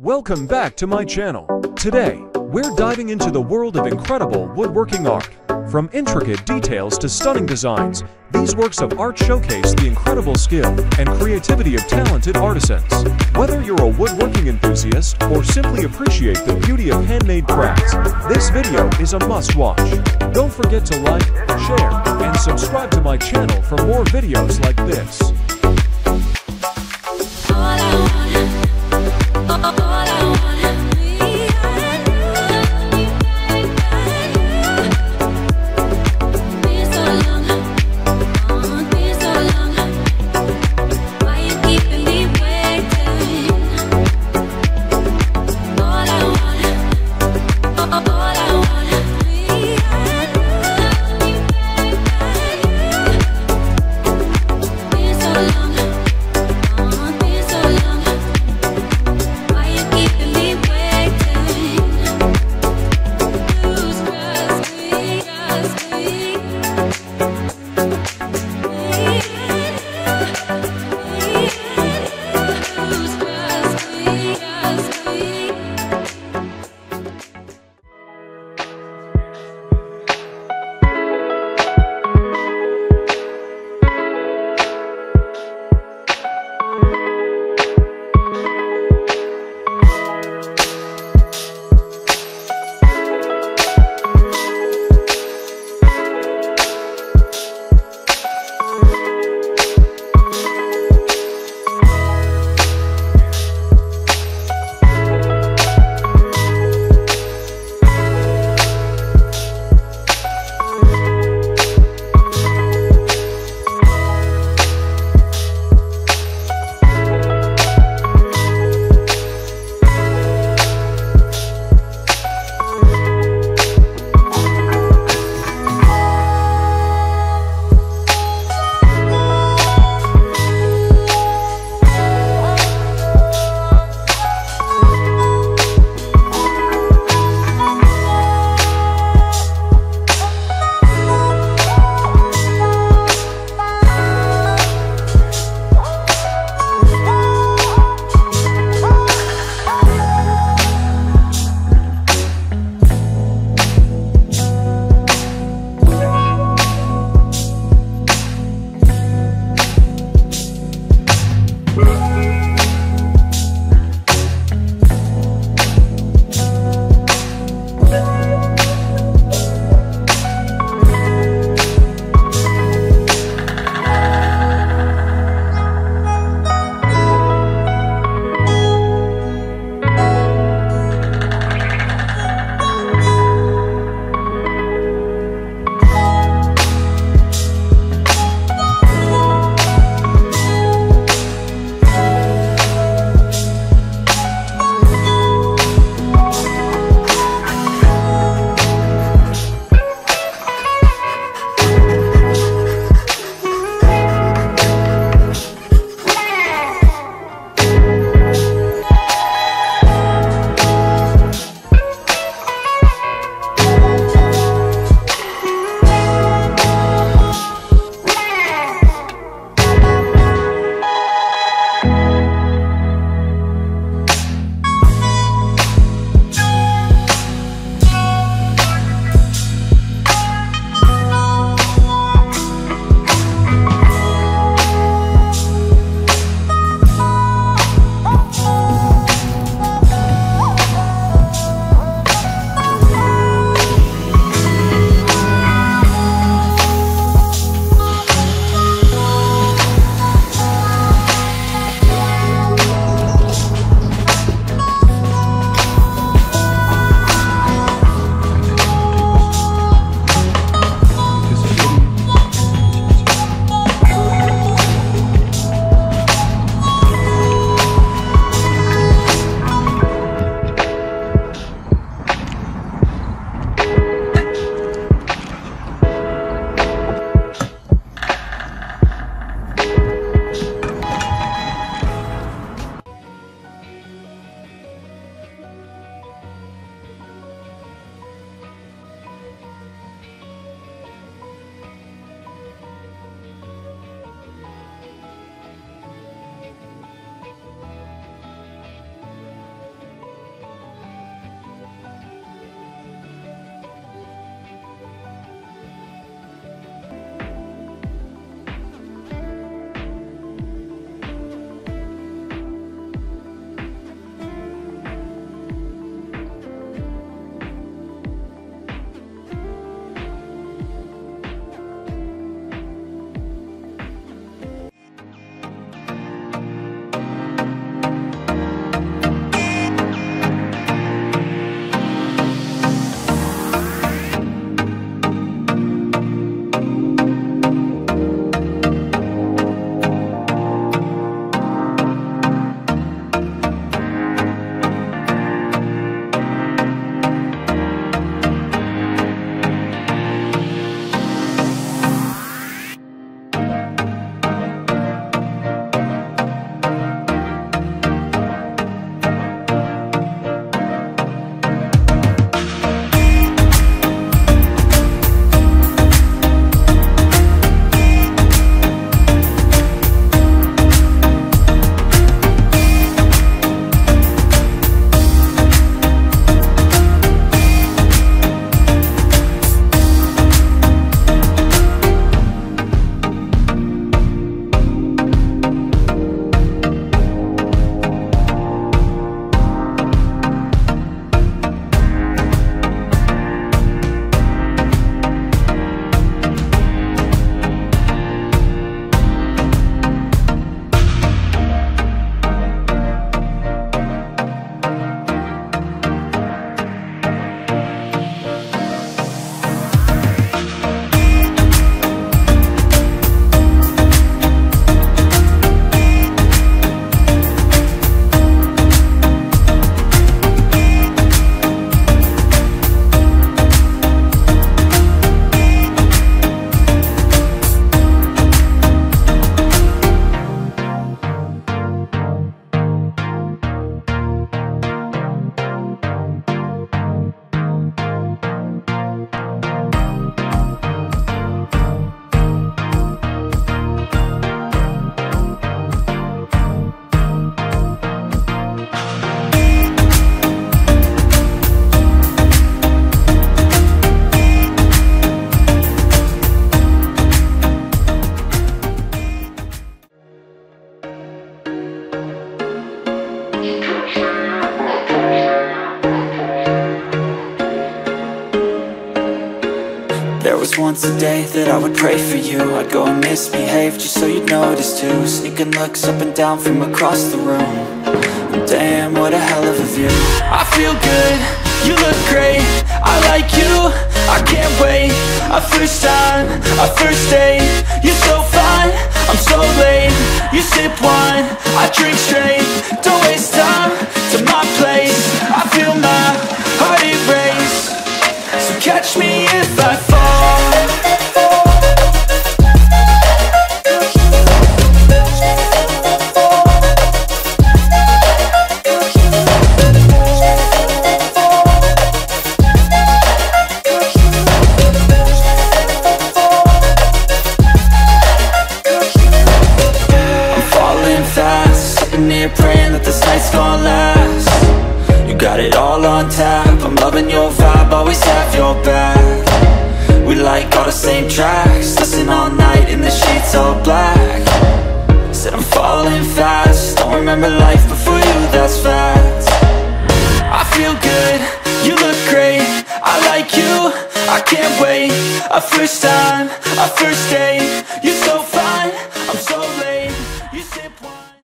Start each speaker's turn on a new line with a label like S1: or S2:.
S1: Welcome back to my channel. Today, we're diving into the world of incredible woodworking art. From intricate details to stunning designs, these works of art showcase the incredible skill and creativity of talented artisans. Whether you're a woodworking enthusiast or simply appreciate the beauty of handmade crafts, this video is a must-watch. Don't forget to like, share, and subscribe to my channel for more videos like this.
S2: So long. was once a day that I would pray for you. I'd go and misbehave just so you'd notice too. Sneaking looks up and down from across the room. Damn, what a hell of a view. I feel good, you look great, I like you, I can't wait. A first time, a first date, you're so fine, I'm so late. You sip wine, I drink straight. Don't waste time to my place. I feel my heart erase. So catch me if I fall. Praying that this night's gonna last. You got it all on tap, I'm loving your vibe, always have your back. We like all the same tracks, listen all night in the sheets all black. Said I'm falling fast, don't remember life before you, that's fact. I feel good, you look great, I like you, I can't wait. A first time, a first date, you're so fine.